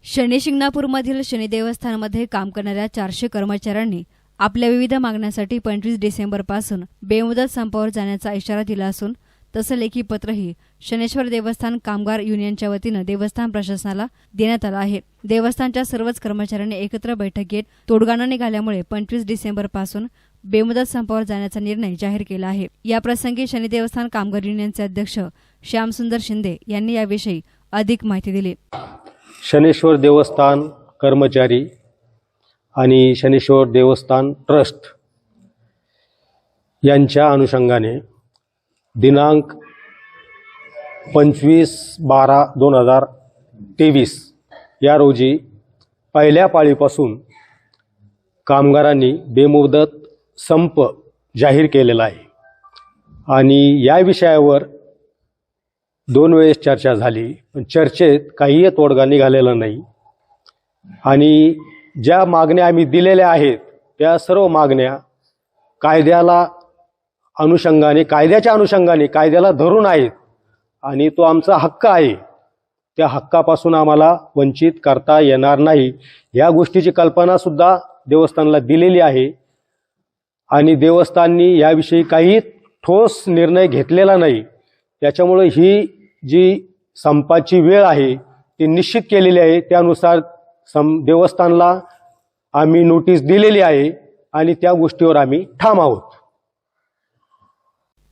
शनी शिंगणापूरमधील शनी देवस्थानमध्ये काम करणाऱ्या 400 कर्मचाऱ्यांनी आपल्या विविध मागण्यांसाठी 25 डिसेंबरपासून बेमुदत संपावर जाण्याचा इशारा दिला असून तसं लेखी पत्रही शनेश्वर देवस्थान कामगार युनियनच्या वतीनं देवस्थान प्रशासनाला देण्यात आलं आहे। देवस्थानच्या सर्वच कर्मचाऱ्यांनी एकत्र बैठक घेत तोडगा न निघाल्यामुळे 25 डिसेंबरपासून बेमुदत संपावर जाण्याचा निर्णय जाहीर केला आहे। या प्रसंगी शनी देवस्थान कामगार युनियनचे अध्यक्ष श्यामसुंदर शिंदे यांनी याविषयी अधिक माहिती दिली। शनेश्वर देवस्थान कर्मचारी आणि शनेश्वर देवस्थान ट्रस्ट यांच्या अनुषंगाने दिनांक 25/12/2023 या रोजी पहिल्या पाळीपासून कामगारांनी बेमुदत संप जाहीर केलेला आहे आणि या विषयावर 2 वेळेस चर्चा झाली, पण चर्चेत काहीही तोडगा निघालेला नाही आणि ज्या मागण्या आम्ही दिलेल्या आहेत त्या सर्व मागण्या कायद्याच्या अनुषंगाने कायद्याला धरून आहेत आणि तो आमचा हक्क आहे। त्या हक्कापासून आम्हाला वंचित करता येणार नाही या गोष्टीची कल्पना सुद्धा देवस्थानला दिलेली आहे आणि देवस्थाननी याविषयी काही ठोस निर्णय घेतलेला नाही। त्याच्यामुळे ही जी संपाची वेळ आहे ती निश्चित केलेली आहे। त्यानुसार देवस्थानला आम्ही नोटीस दिलेली आहे आणि त्या गोष्टीवर आम्ही ठाम आहोत।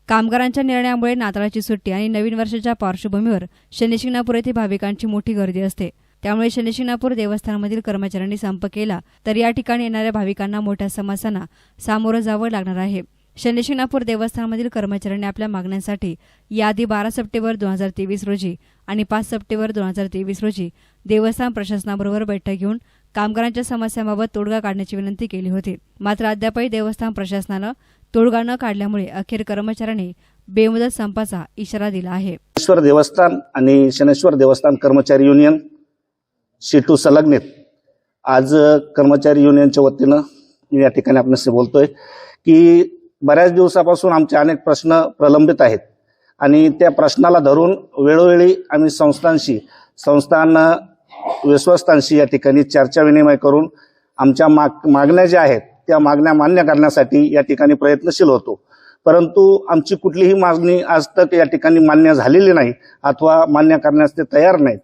कामगारांच्या निर्णयामुळे नाताळाची सुट्टी आणि नवीन वर्षाच्या पार्श्वभूमीवर शनी शिंगणापूर येथे भाविकांची मोठी गर्दी असते। त्यामुळे शनी शिंगणापूर देवस्थानामधील कर्मचाऱ्यांनी संप केला तर या ठिकाणी येणाऱ्या भाविकांना मोठ्या समस्यांना सामोरं जावं लागणार आहे। शनी शिंगणापूर देवस्थानामधील कर्मचाऱ्यांनी आपल्या मागण्यांसाठी याआधी 12 सप्टेंबर 2023 रोजी आणि 5 सप्टेंबर 2023 रोजी देवस्थान प्रशासनाबरोबर बैठक घेऊन कामगारांच्या समस्यांबाबत तोडगा काढण्याची विनंती केली होती। मात्र अद्यापही देवस्थान प्रशासनानं तोडगा न काढल्यामुळे अखेर कर्मचाऱ्यांनी बेमुदत संपाचा इशारा दिला आहे। शनेश्वर देवस्थान आणि शनेश्वर देवस्थान कर्मचारी युनियन C2 संलग्नित आज कर्मचारी युनियनच्या वतीनं मी या ठिकाणी आपल्याशी बोलतोय की बऱ्याच दिवसापासून आमचे अनेक प्रश्न प्रलंबित आहेत आणि त्या प्रश्नाला धरून वेळोवेळी आम्ही संस्थान विश्वस्तांशी या ठिकाणी चर्चा विनिमय करून आमच्या मागण्या ज्या आहेत त्या मागण्या मान्य करण्यासाठी या ठिकाणी प्रयत्नशील होतो, परंतु आमची कुठलीही मागणी आज तक या ठिकाणी मान्य झालेली नाही अथवा मान्य करण्यास ते तयार नाहीत।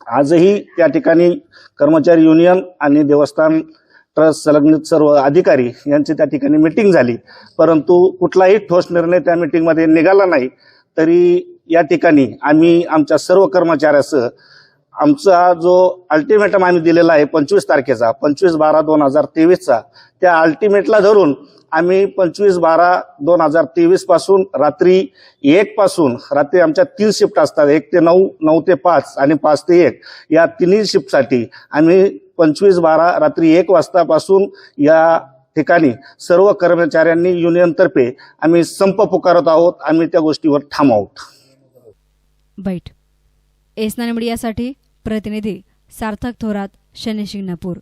आजही त्या ठिकाणी कर्मचारी युनियन आणि देवस्थान ट्रस्ट संलग्नित सर्व अधिकारी यांची त्या ठिकाणी मीटिंग झाली, परंतु कुठलाही ठोस निर्णय त्या मीटिंगमध्ये निघाला नाही। तरी या ठिकाणी आम्ही आमच्या सर्व कर्मचाऱ्यासह आमचा जो अल्टिमेटम आम्ही दिलेला आहे 25 तारखेचा 25/12/2023 त्या अल्टिमेटला धरून आम्ही 25/12/2023 पासून रात्री 1 पासून रात्री आमच्या 3 शिफ्ट असतात, 1 ते 9, 9 ते 5 आणि 5 ते 1 या तिन्ही शिफ्टसाठी आम्ही 25/12 रात्री 1 वाजतापासून या ठिकाणी सर्व कर्मचाऱ्यांनी युनियनतर्फे आम्ही संप पुकारत आहोत। आम्ही त्या गोष्टीवर ठाम आहोत। बैठ एसनान मीडियासाठी प्रतिनिधी सार्थक थोरात, शनी शिंगणापूर।